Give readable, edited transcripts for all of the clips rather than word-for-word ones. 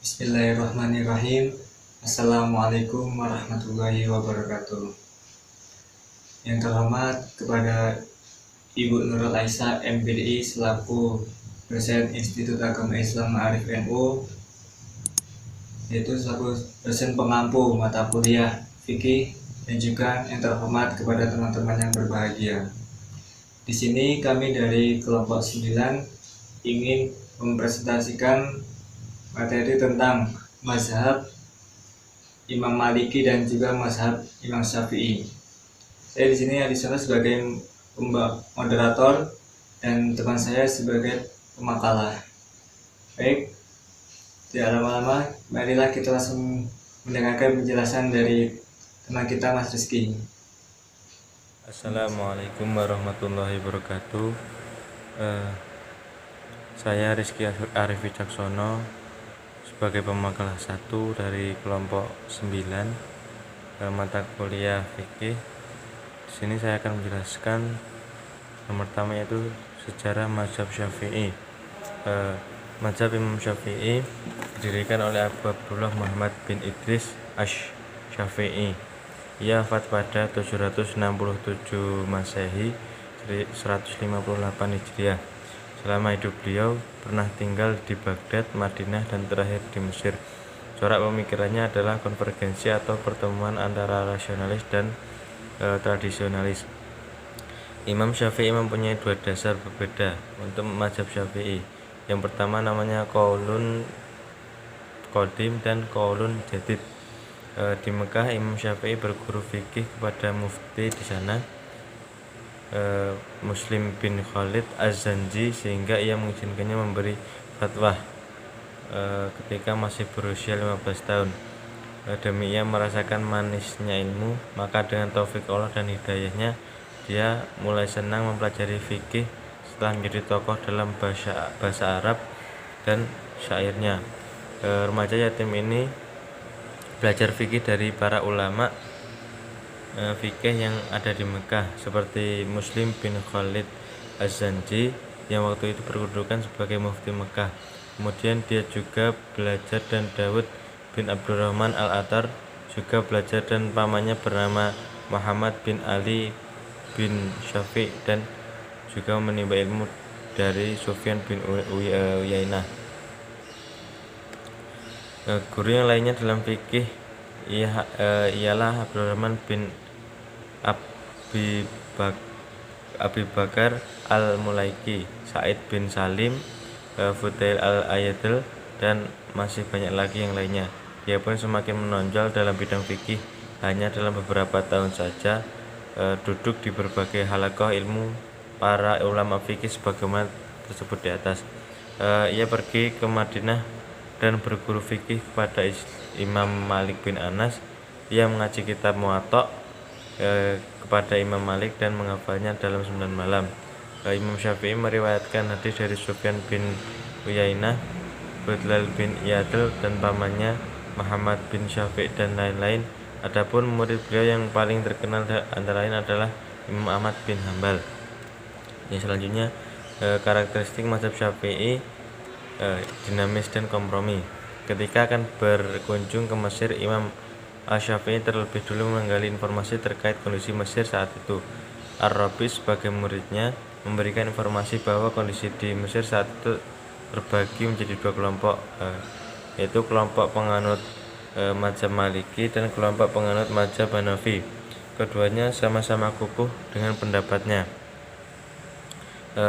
Bismillahirrahmanirrahim. Assalamualaikum warahmatullahi wabarakatuh. Yang terhormat kepada Ibu Nurul Aisyah MPDI selaku dosen Institut Agama Islam Ma'arif NU, yaitu selaku dosen pengampu mata kuliah fikih, dan juga yang terhormat kepada teman-teman yang berbahagia. Di sini kami dari kelompok 9 ingin mempresentasikan materi tentang mazhab Imam Maliki dan juga mazhab Imam Syafi'i. Saya di sini adisional sebagai moderator dan teman saya sebagai pemakalah. Baik, tidak lama-lama, marilah kita langsung mendengarkan penjelasan dari teman kita, Mas Rizky. Assalamualaikum warahmatullahi wabarakatuh. Saya Rizky Arif Wicaksono sebagai pemakalah 1 dari kelompok 9 mata kuliah fikih. Di sini saya akan menjelaskan yang pertama yaitu sejarah mazhab Syafi'i. Mazhab Imam Syafi'i didirikan oleh Abu Abdullah Muhammad bin Idris Asy-Syafi'i. Ia wafat pada 767 Masehi, 158 Hijriah. Selama hidup beliau pernah tinggal di Baghdad, Madinah, dan terakhir di Mesir. Corak pemikirannya adalah konvergensi atau pertemuan antara rasionalis dan tradisionalis. Imam Syafi'i mempunyai 2 dasar berbeda untuk mazhab Syafi'i. Yang pertama namanya qaulun qadim dan qaulun jadid. Di Mekah, Imam Syafi'i berguru fikih kepada mufti di sana, Muslim bin Khalid Az-Zanji, sehingga ia mengizinkannya memberi fatwa ketika masih berusia 15 tahun. Demi ia merasakan manisnya ilmu, maka dengan taufik Allah dan hidayahnya, dia mulai senang mempelajari fikih setelah menjadi tokoh dalam bahasa Arab dan syairnya. Remaja yatim ini belajar fikih dari para ulama fikih yang ada di Mekah, seperti Muslim bin Khalid Az-Zanji yang waktu itu berkedudukan sebagai mufti Mekah. Kemudian dia juga belajar, dan Daud bin Abdurrahman Al-Atar juga belajar, dan pamannya bernama Muhammad bin Ali bin Syafi', dan juga menimba ilmu dari Sufyan bin Uyainah. Guru yang lainnya dalam fikih ialah Abdurrahman bin Abi Bakar Al-Mulaiki, Said bin Salim, Fudail Al-Ayadil, dan masih banyak lagi yang lainnya. Dia pun semakin menonjol dalam bidang fikih hanya dalam beberapa tahun saja, duduk di berbagai halaqah ilmu para ulama fikih sebagaimana tersebut di atas. Ia pergi ke Madinah dan berguru fikih kepada Imam Malik bin Anas. Ia mengaji kitab Muwatta kepada Imam Malik dan menghafalnya dalam 9 malam. Imam Syafi'i meriwayatkan hadis dari Sufyan bin Uyainah, Budlal bin Iyadil, dan pamannya Muhammad bin Syafi' dan lain-lain. Adapun murid beliau yang paling terkenal antara lain adalah Imam Ahmad bin Hambal. Yang selanjutnya, karakteristik mazhab Syafi'i dinamis dan kompromi. Ketika akan berkunjung ke Mesir, Imam Asy-Syafi'i terlebih dulu menggali informasi terkait kondisi Mesir saat itu. Ar-Rabi sebagai muridnya memberikan informasi bahwa kondisi di Mesir saat itu terbagi menjadi 2 kelompok, yaitu kelompok penganut mazhab Maliki dan kelompok penganut mazhab Hanafi. Keduanya sama-sama kukuh dengan pendapatnya,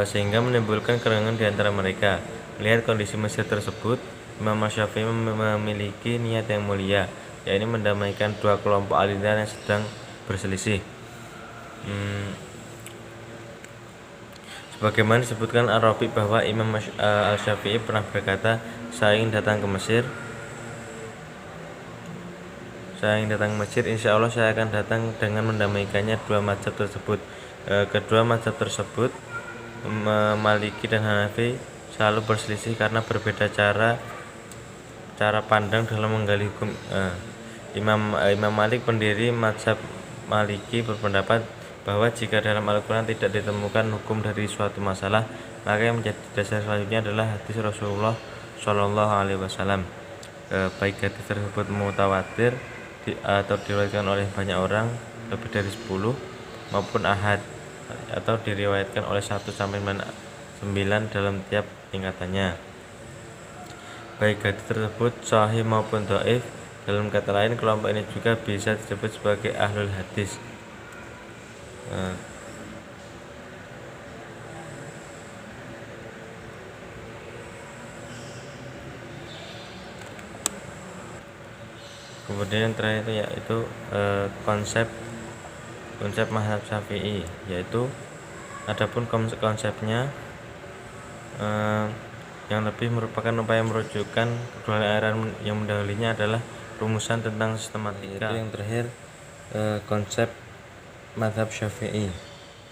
sehingga menimbulkan kerengan di antara mereka. Melihat kondisi Mesir tersebut, Imam Syafi'i memiliki niat yang mulia, yaitu mendamaikan 2 kelompok aliran yang sedang berselisih. Sebagaimana disebutkan Ar-Rabi bahwa Imam Al-Syafi'i pernah berkata, saya ingin datang ke Mesir, insya Allah saya akan datang dengan mendamaikannya 2 mazhab tersebut. Kedua mazhab tersebut, Maliki dan Hanafi, selalu berselisih karena berbeda cara pandang dalam menggali hukum. Imam Malik, pendiri mazhab Maliki, berpendapat bahwa jika dalam Al-Quran tidak ditemukan hukum dari suatu masalah, maka yang menjadi dasar selanjutnya adalah hadis Rasulullah SAW. baik hadis tersebut mutawatir atau diriwayatkan oleh banyak orang lebih dari 10 maupun ahad atau diriwayatkan oleh 1 sampai 9 dalam tiap tingkatannya. Baik hadis tersebut sahih maupun dhaif. Dalam kata lain, kelompok ini juga bisa disebut sebagai ahlul hadis. Kemudian yang terakhir yaitu konsep mazhab Syafi'i, yaitu adapun konsepnya yang lebih merupakan upaya merujukkan kedua aliran yang mendahulunya adalah rumusan tentang sistematika. Yang terakhir konsep mazhab Syafi'i.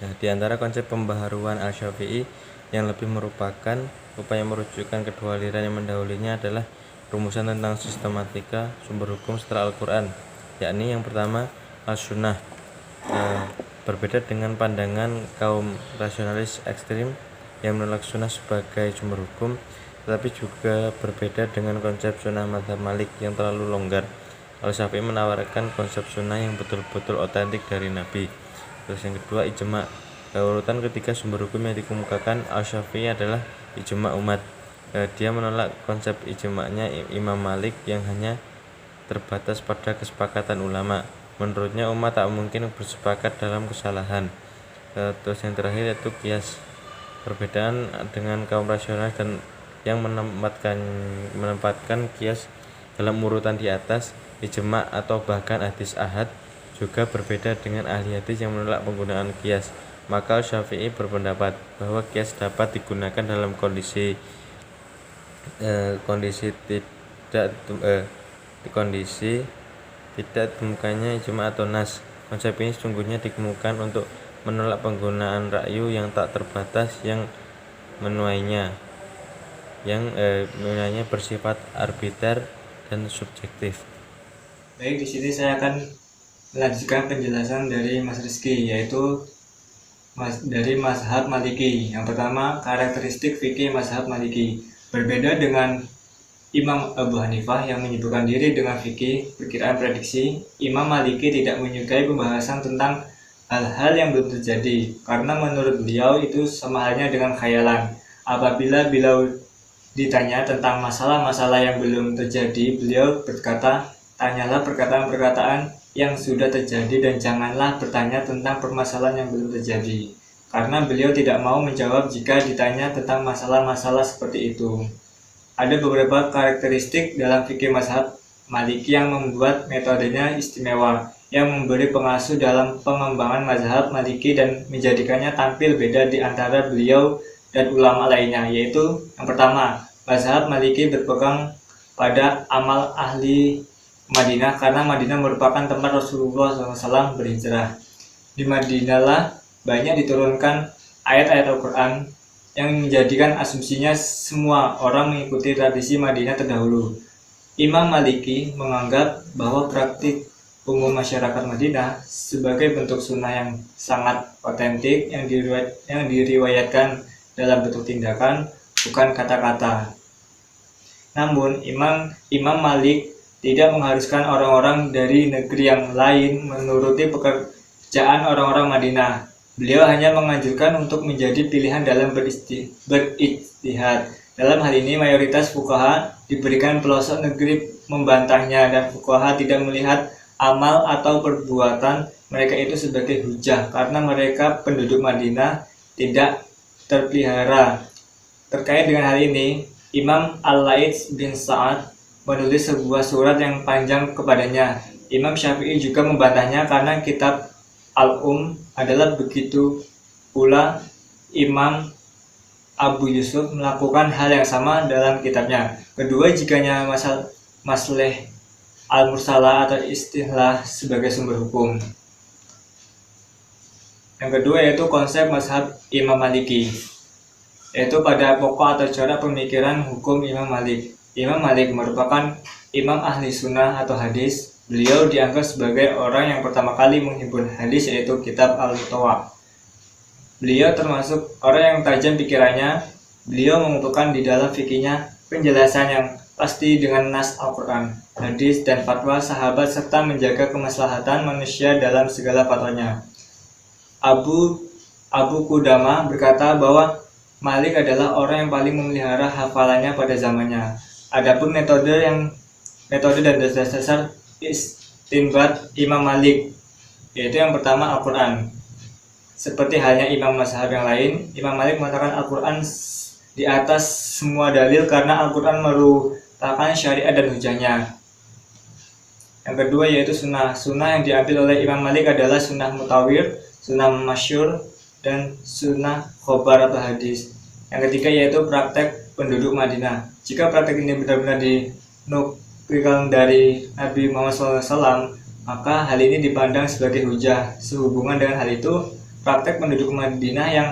Nah, di antara konsep pembaharuan al-Syafi'i yang lebih merupakan upaya merujukkan kedua aliran yang mendahulunya adalah rumusan tentang sistematika sumber hukum setelah Al-Quran, yakni yang pertama al-sunnah. Berbeda dengan pandangan kaum rasionalis ekstrim yang menolak sunnah sebagai sumber hukum, tetapi juga berbeda dengan konsep sunnah mazhab Malik yang terlalu longgar. Al-Syafi'i menawarkan konsep sunnah yang betul-betul otentik dari Nabi. Terus yang kedua ijma. Urutan ketiga sumber hukum yang dikemukakan Al-Syafi'i adalah ijma umat. Dia menolak konsep ijma'nya Imam Malik yang hanya terbatas pada kesepakatan ulama. Menurutnya umat tak mungkin bersepakat dalam kesalahan. Terus yang terakhir yaitu qiyas. Perbedaan dengan kaum rasional dan yang menempatkan qiyas dalam urutan di atas, ijma' atau bahkan hadis ahad, juga berbeda dengan ahli hadis yang menolak penggunaan qiyas. Maka Syafi'i berpendapat bahwa qiyas dapat digunakan dalam kondisi tidak ditemukannya ijma' atau nas. Konsep ini sesungguhnya dikemukakan untuk menolak penggunaan ra'yu yang tak terbatas yang menuainya bersifat arbiter dan subjektif. Baik, di sini saya akan melanjutkan penjelasan dari Mas Rizky, yaitu dari mazhab Maliki. Yang pertama, karakteristik fikih mazhab Maliki. Berbeda dengan Imam Abu Hanifah yang menyibukkan diri dengan fikih perkiraan prediksi, Imam Maliki tidak menyukai pembahasan tentang hal-hal yang belum terjadi, karena menurut beliau itu sama halnya dengan khayalan. Apabila beliau ditanya tentang masalah-masalah yang belum terjadi, beliau berkata, tanyalah perkataan-perkataan yang sudah terjadi dan janganlah bertanya tentang permasalahan yang belum terjadi, karena beliau tidak mau menjawab jika ditanya tentang masalah-masalah seperti itu. Ada beberapa karakteristik dalam fikih mazhab Maliki yang membuat metodenya istimewa, yang memberi pengasuh dalam pengembangan mazhab Maliki dan menjadikannya tampil beda di antara beliau dan ulama lainnya, yaitu yang pertama, mazhab Maliki berpegang pada amal ahli Madinah karena Madinah merupakan tempat Rasulullah SAW berhijrah. Di Madinahlah banyak diturunkan ayat-ayat Al-Quran yang menjadikan asumsinya semua orang mengikuti tradisi Madinah terdahulu. Imam Maliki menganggap bahwa praktik umum masyarakat Madinah sebagai bentuk sunnah yang sangat otentik yang diriwayatkan dalam bentuk tindakan, bukan kata-kata. Namun Imam Malik tidak mengharuskan orang-orang dari negeri yang lain menuruti pekerjaan orang-orang Madinah. Beliau hanya menganjurkan untuk menjadi pilihan dalam berijtihad. Dalam hal ini mayoritas fuqaha diberikan pelosok negeri membantahnya, dan fuqaha tidak melihat amal atau perbuatan mereka itu sebagai hujah karena mereka penduduk Madinah tidak terpelihara. Terkait dengan hal ini, Imam Al-Laits bin Sa'ad menulis sebuah surat yang panjang kepadanya. Imam Syafi'i juga membantahnya karena kitab Al-Um adalah begitu. Pula Imam Abu Yusuf melakukan hal yang sama dalam kitabnya. Kedua jikanya masleh al-mursalah atau istilah sebagai sumber hukum. Yang kedua yaitu konsep mazhab Imam Maliki, yaitu pada pokok atau corak pemikiran hukum Imam Malik. Imam Malik merupakan imam ahli sunnah atau hadis. Beliau dianggap sebagai orang yang pertama kali menghimpun hadis, yaitu kitab Al-Mutawa. Beliau termasuk orang yang tajam pikirannya. Beliau mengumpulkan di dalam fikihnya penjelasan yang pasti dengan nas Al-Quran, hadis, dan fatwa sahabat serta menjaga kemaslahatan manusia dalam segala fatwanya. Abu Qudamah berkata bahwa Malik adalah orang yang paling memelihara hafalannya pada zamannya. Adapun metode dan dasar istinbat Imam Malik, yaitu yang pertama Al-Quran. Seperti halnya imam mazhab yang lain, Imam Malik mengatakan Al-Quran di atas semua dalil karena Al-Quran merupakan syariat dan hujahnya. Yang kedua yaitu sunnah. Sunnah yang diambil oleh Imam Malik adalah sunnah mutawir, sunnah masyhur, dan sunnah khobar atau hadis. Yang ketiga yaitu praktek penduduk Madinah. Jika praktek ini benar-benar dinukilkan dari Nabi Muhammad SAW, maka hal ini dipandang sebagai hujah. Sehubungan dengan hal itu, praktek penduduk Madinah yang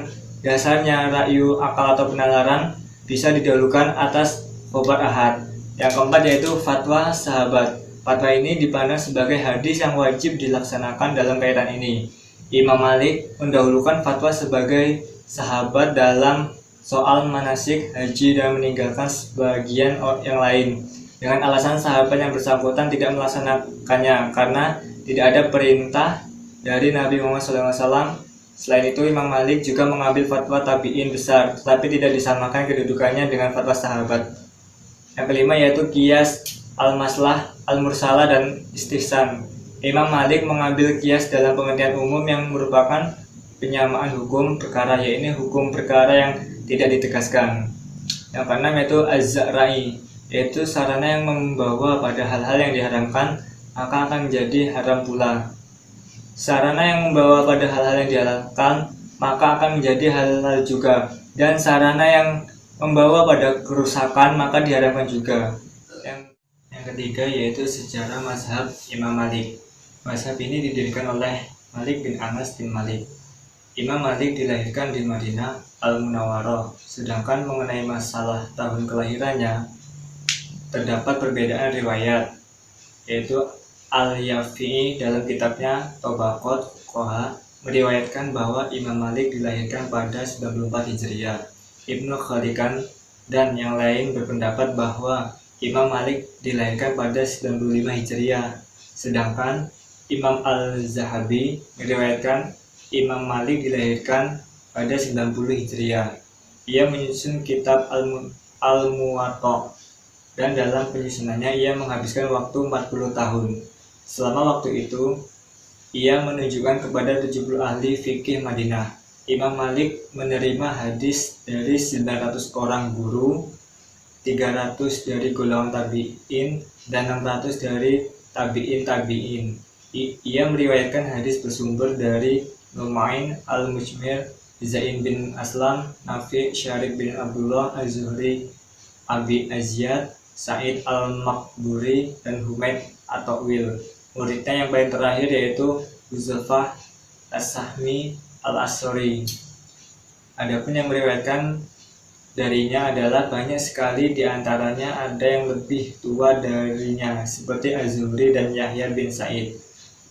dasarnya ra'yu, akal atau penalaran bisa didahulukan atas khobar ahad. Yang keempat yaitu fatwa sahabat. Fatwa ini dipandang sebagai hadis yang wajib dilaksanakan dalam kaitan ini. Imam Malik mendahulukan fatwa sebagai sahabat dalam soal manasik haji dan meninggalkan sebagian yang lain dengan alasan sahabat yang bersangkutan tidak melaksanakannya karena tidak ada perintah dari Nabi Muhammad SAW. Selain itu, Imam Malik juga mengambil fatwa tabi'in besar, tetapi tidak disamakan kedudukannya dengan fatwa sahabat. Yang kelima yaitu qiyas al-maslah, al-mursalah, dan istihsan. Imam Malik mengambil qiyas dalam pengertian umum yang merupakan penyamaan hukum perkara, yaitu hukum perkara yang tidak ditegaskan. Yang keenam yaitu az-zarai, yaitu sarana yang membawa pada hal-hal yang diharamkan maka akan menjadi haram pula. Sarana yang membawa pada hal-hal yang dihalalkan maka akan menjadi halal juga, dan sarana yang membawa pada kerusakan maka diharamkan juga. Yang ketiga yaitu sejarah mazhab Imam Malik. Mazhab ini didirikan oleh Malik bin Anas bin Malik. Imam Malik dilahirkan di Madinah Al-Munawwarah, sedangkan mengenai masalah tahun kelahirannya terdapat perbedaan riwayat, yaitu Al-Yafi'i dalam kitabnya Tabaqat Fuqaha meriwayatkan bahwa Imam Malik dilahirkan pada 94 Hijriah. Ibnu Khalikan dan yang lain berpendapat bahwa Imam Malik dilahirkan pada 95 Hijriah, sedangkan Imam Al-Zahabi meriwayatkan Imam Malik dilahirkan pada 90 Hijriah. Ia menyusun kitab Al-Muwatta, dan dalam penyusunannya ia menghabiskan waktu 40 tahun. Selama waktu itu, ia menunjukkan kepada 70 ahli fikih Madinah. Imam Malik menerima hadis dari 900 orang guru, 300 dari golongan tabi'in, dan 600 dari tabi'in. Ia meriwayatkan hadis bersumber dari Nu'ain al-Mujmir, Zain bin Aslam, Nafi, Syarif bin Abdullah, Az-Zuhri, Abi Azyad, Sa'id al-Maqburi, dan Humaid atau Wil. Muridnya yang paling terakhir yaitu Huzaifah As-Sahmi al-Asri. Adapun yang meriwayatkan darinya adalah banyak sekali, diantaranya ada yang lebih tua darinya seperti Az-Zuhri dan Yahya bin Sa'id.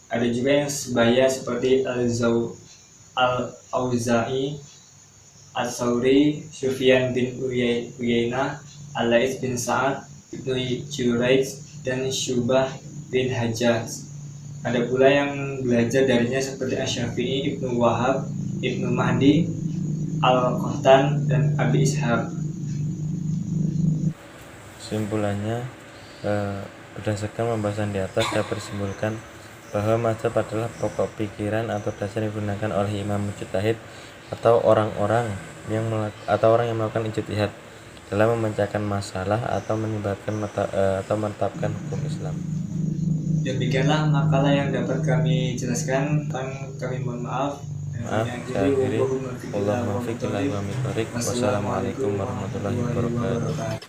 Ada juga yang sebaya seperti Al-Auza'i, As-Sauri, Sufyan bin Uyainah, Al-Laits bin Sa'ad, Ibnu Jurayj, dan Syubah bin Hajjaj. Ada pula yang belajar darinya seperti Asy-Syafi'i, Ibnu Wahab, Ibnu Mahdi, Al-Qahtan, dan Abi Ishaq. Kesimpulannya, berdasarkan pembahasan di atas dapat disimpulkan bahwa mazhab adalah pokok pikiran atau dasar yang digunakan oleh imam mujtahid atau orang yang melakukan ijtihad dalam memecahkan masalah atau menetapkan hukum Islam. Demikianlah makalah yang dapat kami jelaskan. Kami mohon maaf. Wassalamualaikum warahmatullahi wabarakatuh.